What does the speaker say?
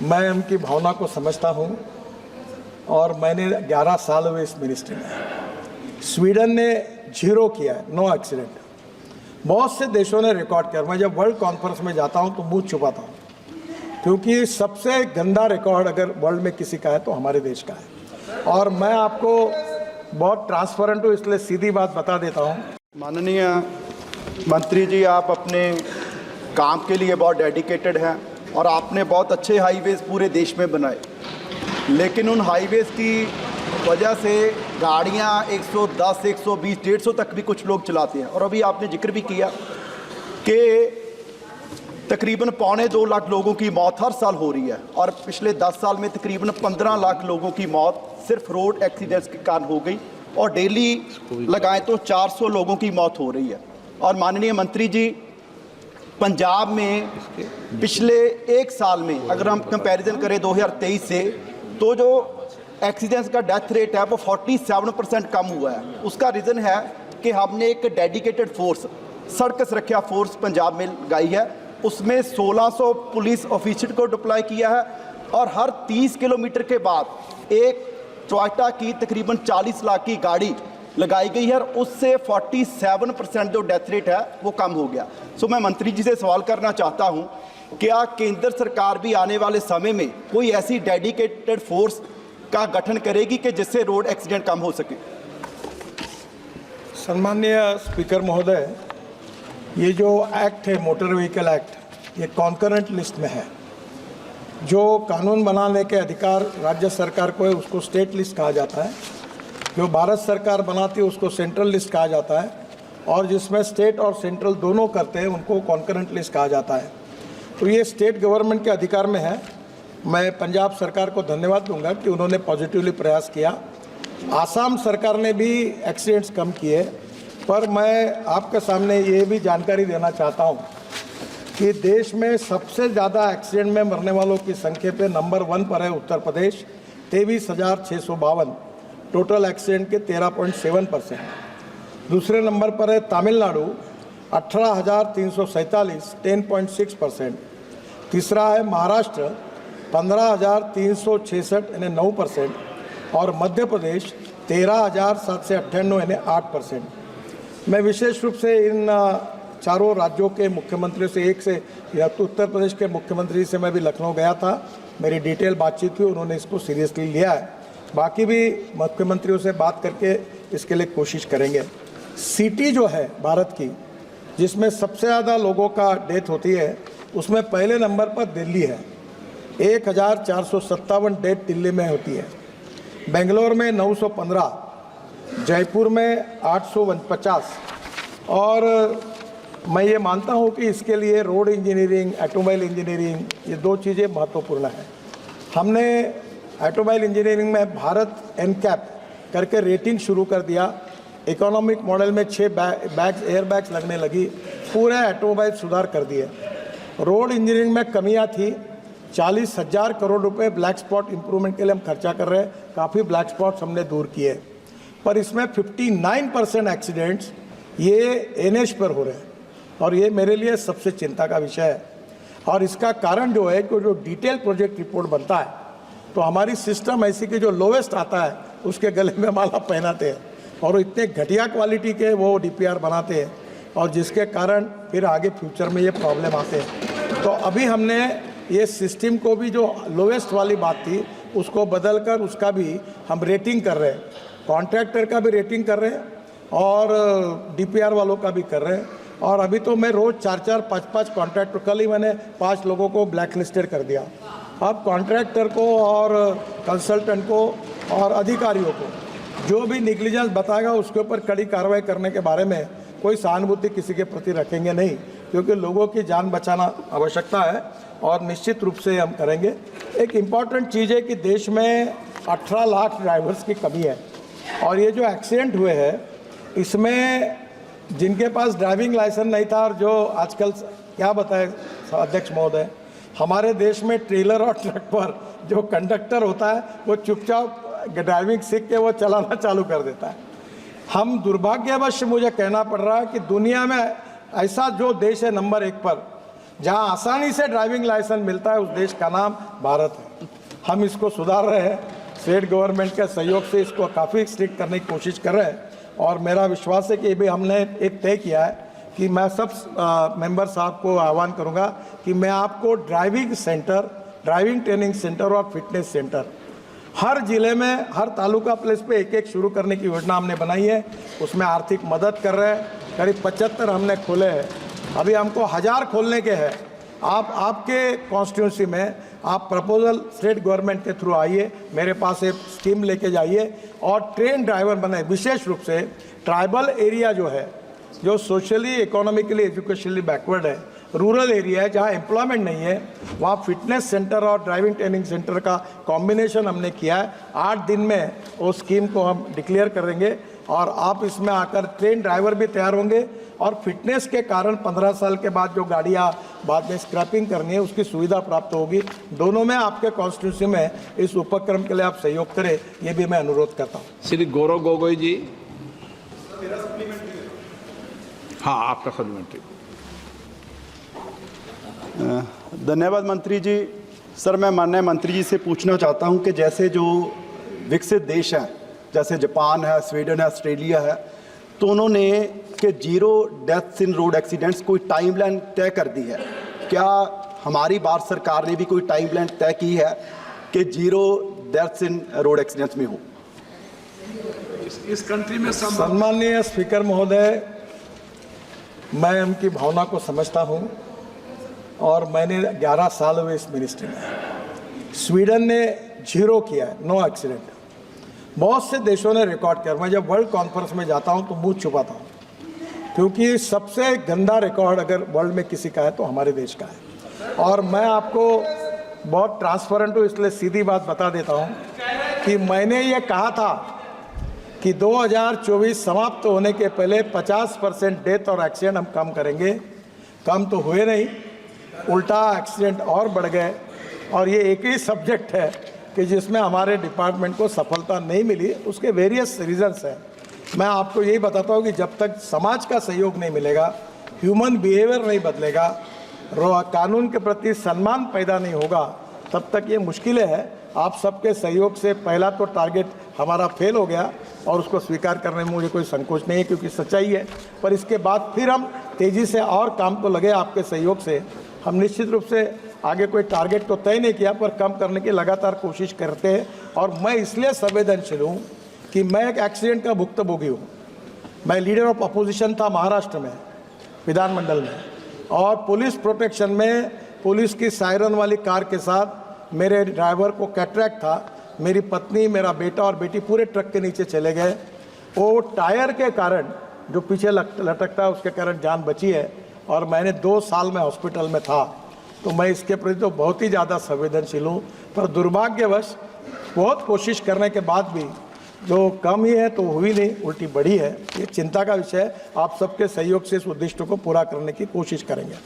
मैं उनकी भावना को समझता हूँ और मैंने 11 साल हुए इस मिनिस्ट्री में। स्वीडन ने 0 किया है, नो एक्सीडेंट। बहुत से देशों ने रिकॉर्ड किया। मैं जब वर्ल्ड कॉन्फ्रेंस में जाता हूँ तो मुंह छुपाता हूँ, क्योंकि सबसे गंदा रिकॉर्ड अगर वर्ल्ड में किसी का है तो हमारे देश का है। और मैं आपको बहुत ट्रांसपेरेंट हूँ, इसलिए सीधी बात बता देता हूँ। माननीय मंत्री जी, आप अपने काम के लिए बहुत डेडिकेटेड हैं और आपने बहुत अच्छे हाईवेज़ पूरे देश में बनाए, लेकिन उन हाईवेज़ की वजह से गाड़ियाँ 110, 120, 150 तक भी कुछ लोग चलाते हैं। और अभी आपने जिक्र भी किया कि तकरीबन 2.25 लाख लोगों की मौत हर साल हो रही है और पिछले 10 साल में तकरीबन 15 लाख लोगों की मौत सिर्फ रोड एक्सीडेंट्स के कारण हो गई और डेली लगाएं तो 400 लोगों की मौत हो रही है। और माननीय मंत्री जी, पंजाब में पिछले 1 साल में अगर हम कंपैरिजन करें 2023 से, तो जो एक्सीडेंट्स का डेथ रेट है वो 47% कम हुआ है। उसका रीज़न है कि हमने एक डेडिकेटेड फोर्स, सड़क सुरक्षा फोर्स पंजाब में लगाई है। उसमें 1600 पुलिस ऑफिसर को डिप्लॉय किया है और हर 30 किलोमीटर के बाद एक टोयोटा की तकरीबन 40 लाख की गाड़ी लगाई गई है और उससे 47% जो डेथ रेट है वो कम हो गया। सो मैं मंत्री जी से सवाल करना चाहता हूं, क्या केंद्र सरकार भी आने वाले समय में कोई ऐसी डेडिकेटेड फोर्स का गठन करेगी कि जिससे रोड एक्सीडेंट कम हो सके? सम्माननीय स्पीकर महोदय, ये जो एक्ट है मोटर व्हीकल एक्ट, ये कॉन्करेंट लिस्ट में है। जो कानून बनाने के अधिकार राज्य सरकार को है उसको स्टेट लिस्ट कहा जाता है, जो भारत सरकार बनाती है उसको सेंट्रल लिस्ट कहा जाता है, और जिसमें स्टेट और सेंट्रल दोनों करते हैं उनको कॉन्करेंट लिस्ट कहा जाता है। तो ये स्टेट गवर्नमेंट के अधिकार में है। मैं पंजाब सरकार को धन्यवाद दूंगा कि उन्होंने पॉजिटिवली प्रयास किया। आसाम सरकार ने भी एक्सीडेंट्स कम किए, पर मैं आपके सामने ये भी जानकारी देना चाहता हूँ कि देश में सबसे ज़्यादा एक्सीडेंट में मरने वालों की संख्या पे नंबर 1 पर है उत्तर प्रदेश, 23,652, टोटल एक्सीडेंट के 13.7%। दूसरे नंबर पर है तमिलनाडु, 18,347, 10.6%। तीसरा है महाराष्ट्र, 15,366, यानी 9%। और मध्य प्रदेश 13,798, यानी 8%। मैं विशेष रूप से इन चारों राज्यों के मुख्यमंत्रियों से, एक से या तो उत्तर प्रदेश के मुख्यमंत्री से मैं भी लखनऊ गया था, मेरी डिटेल बातचीत हुई, उन्होंने इसको सीरियसली लिया है। बाकी भी मुख्यमंत्रियों से बात करके इसके लिए कोशिश करेंगे। सिटी जो है भारत की, जिसमें सबसे ज़्यादा लोगों का डेथ होती है, उसमें पहले नंबर पर दिल्ली है। 1,457 डेथ दिल्ली में होती है। बेंगलोर में 915, जयपुर में 850। और मैं ये मानता हूँ कि इसके लिए रोड इंजीनियरिंग, ऑटोमोबाइल इंजीनियरिंग, ये 2 चीज़ें महत्वपूर्ण हैं। हमने ऑटोमोबाइल इंजीनियरिंग में भारत एनकैप करके रेटिंग शुरू कर दिया। इकोनॉमिक मॉडल में 6 एयर बैग्स लगने लगी, पूरे ऑटोमोबाइल सुधार कर दिए। रोड इंजीनियरिंग में कमियां थी, 40,000 करोड़ रुपए ब्लैक स्पॉट इंप्रूवमेंट के लिए हम खर्चा कर रहे हैं, काफ़ी ब्लैक स्पॉट्स हमने दूर किए। पर इसमें 59% एक्सीडेंट्स ये एनएच पर हो रहे हैं और ये मेरे लिए सबसे चिंता का विषय है। और इसका कारण जो है कि जो डिटेल प्रोजेक्ट रिपोर्ट बनता है तो हमारी सिस्टम ऐसी कि जो लोवेस्ट आता है उसके गले में माला पहनाते हैं और इतने घटिया क्वालिटी के वो डीपीआर बनाते हैं, और जिसके कारण फिर आगे फ्यूचर में ये प्रॉब्लम आते हैं। तो अभी हमने ये सिस्टम को भी, जो लोवेस्ट वाली बात थी, उसको बदल कर उसका भी हम रेटिंग कर रहे हैं, कॉन्ट्रैक्टर का भी रेटिंग कर रहे हैं और डीपीआर वालों का भी कर रहे हैं। और अभी तो मैं रोज़ 4-4, 5-5 कॉन्ट्रैक्टर, कल ही मैंने 5 लोगों को ब्लैक लिस्टेड कर दिया। अब कॉन्ट्रैक्टर को और कंसल्टेंट को और अधिकारियों को जो भी निग्लिजेंस बताएगा उसके ऊपर कड़ी कार्रवाई करने के बारे में कोई सहानुभूति किसी के प्रति रखेंगे नहीं, क्योंकि लोगों की जान बचाना आवश्यकता है और निश्चित रूप से हम करेंगे। एक इम्पॉर्टेंट चीज़ है कि देश में 18 लाख ड्राइवर्स की कमी है और ये जो एक्सीडेंट हुए हैं इसमें जिनके पास ड्राइविंग लाइसेंस नहीं था, और जो आजकल क्या बताए अध्यक्ष महोदय, हमारे देश में ट्रेलर और ट्रक पर जो कंडक्टर होता है वो चुपचाप ड्राइविंग सीख के वो चलाना चालू कर देता है। हम दुर्भाग्यवश मुझे कहना पड़ रहा है कि दुनिया में ऐसा जो देश है नंबर 1 पर, जहां आसानी से ड्राइविंग लाइसेंस मिलता है, उस देश का नाम भारत है। हम इसको सुधार रहे हैं, स्टेट गवर्नमेंट के सहयोग से इसको काफ़ी स्ट्रिक्ट करने की कोशिश कर रहे हैं। और मेरा विश्वास है कि भी हमने एक तय किया है कि मैं सब मेंबर साहब को आह्वान करूंगा कि मैं आपको driving centre, driving training centre और फिटनेस सेंटर हर जिले में, हर तालुका प्लेस पे एक एक शुरू करने की योजना हमने बनाई है। उसमें आर्थिक मदद कर रहे हैं, करीब 75 हमने खोले हैं, अभी हमको 1000 खोलने के हैं। आप आपके कॉन्स्टिट्यूंसी में आप प्रपोजल स्टेट गवर्नमेंट के थ्रू आइए, मेरे पास एक स्कीम लेके जाइए और ट्रेन ड्राइवर बनाए। विशेष रूप से ट्राइबल एरिया जो है, जो सोशली, इकोनॉमिकली, एजुकेशनली बैकवर्ड है, रूरल एरिया है, जहाँ एम्प्लॉयमेंट नहीं है, वहाँ फिटनेस सेंटर और ड्राइविंग ट्रेनिंग सेंटर का कॉम्बिनेशन हमने किया है। 8 दिन में उस स्कीम को हम डिक्लेयर करेंगे और आप इसमें आकर ट्रेन ड्राइवर भी तैयार होंगे और फिटनेस के कारण 15 साल के बाद जो गाड़ियाँ बाद में स्क्रैपिंग करनी है उसकी सुविधा प्राप्त होगी। दोनों में आपके कॉन्स्टिट्यूंसी में इस उपक्रम के लिए आप सहयोग करें, ये भी मैं अनुरोध करता हूँ। श्री गौरव गोगोई जी। हाँ, आपका सप्लीमेंट्री। धन्यवाद मंत्री जी। सर, मैं माननीय मंत्री जी से पूछना चाहता हूं कि जैसे जो विकसित देश हैं, जैसे जापान है, स्वीडन है, ऑस्ट्रेलिया है, तो उन्होंने कि 0 डेथ्स इन रोड एक्सीडेंट्स कोई टाइमलाइन तय कर दी है। क्या हमारी भारत सरकार ने भी कोई टाइमलाइन तय की है कि 0 डेथ्स इन रोड एक्सीडेंट्स में हो? इस कंट्री में सम्माननीय स्पीकर महोदय, मैं उनकी भावना को समझता हूं और मैंने 11 साल हुए इस मिनिस्ट्री में। स्वीडन ने 0 किया है, नो एक्सीडेंट। बहुत से देशों ने रिकॉर्ड किया। मैं जब वर्ल्ड कॉन्फ्रेंस में जाता हूं तो मुंह छुपाता हूं, क्योंकि सबसे गंदा रिकॉर्ड अगर वर्ल्ड में किसी का है तो हमारे देश का है। और मैं आपको बहुत ट्रांसपेरेंट हूँ, इसलिए सीधी बात बता देता हूँ कि मैंने ये कहा था कि 2024 समाप्त होने के पहले 50% डेथ और एक्सीडेंट हम कम करेंगे। कम तो हुए नहीं, उल्टा एक्सीडेंट और बढ़ गए। और ये एक ही सब्जेक्ट है कि जिसमें हमारे डिपार्टमेंट को सफलता नहीं मिली। उसके वेरियस रीजंस हैं। मैं आपको यही बताता हूँ कि जब तक समाज का सहयोग नहीं मिलेगा, ह्यूमन बिहेवियर नहीं बदलेगा, कानून के प्रति सम्मान पैदा नहीं होगा, तब तक ये मुश्किलें हैं। आप सबके सहयोग से पहला तो टारगेट हमारा फेल हो गया और उसको स्वीकार करने में मुझे कोई संकोच नहीं है, क्योंकि सच्चाई है। पर इसके बाद फिर हम तेज़ी से और काम को लगे आपके सहयोग से। हम निश्चित रूप से आगे कोई टारगेट तो तय नहीं किया, पर कम करने की लगातार कोशिश करते हैं। और मैं इसलिए संवेदनशील हूँ कि मैं एक एक्सीडेंट का भुक्तभोगी हूँ। मैं लीडर ऑफ अपोजिशन था महाराष्ट्र में, विधानमंडल में, और पुलिस प्रोटेक्शन में पुलिस की सायरन वाली कार के साथ मेरे ड्राइवर को कैटरैक्ट था। मेरी पत्नी, मेरा बेटा और बेटी पूरे ट्रक के नीचे चले गए। वो टायर के कारण जो पीछे लटकता है उसके कारण जान बची है। और मैंने 2 साल में हॉस्पिटल में था। तो मैं इसके प्रति तो बहुत ही ज़्यादा संवेदनशील हूँ। पर दुर्भाग्यवश बहुत कोशिश करने के बाद भी जो कम ही है तो हुई नहीं, उल्टी बढ़ी है। ये चिंता का विषय है। आप सबके सहयोग से इस उद्देश्य को पूरा करने की कोशिश करेंगे।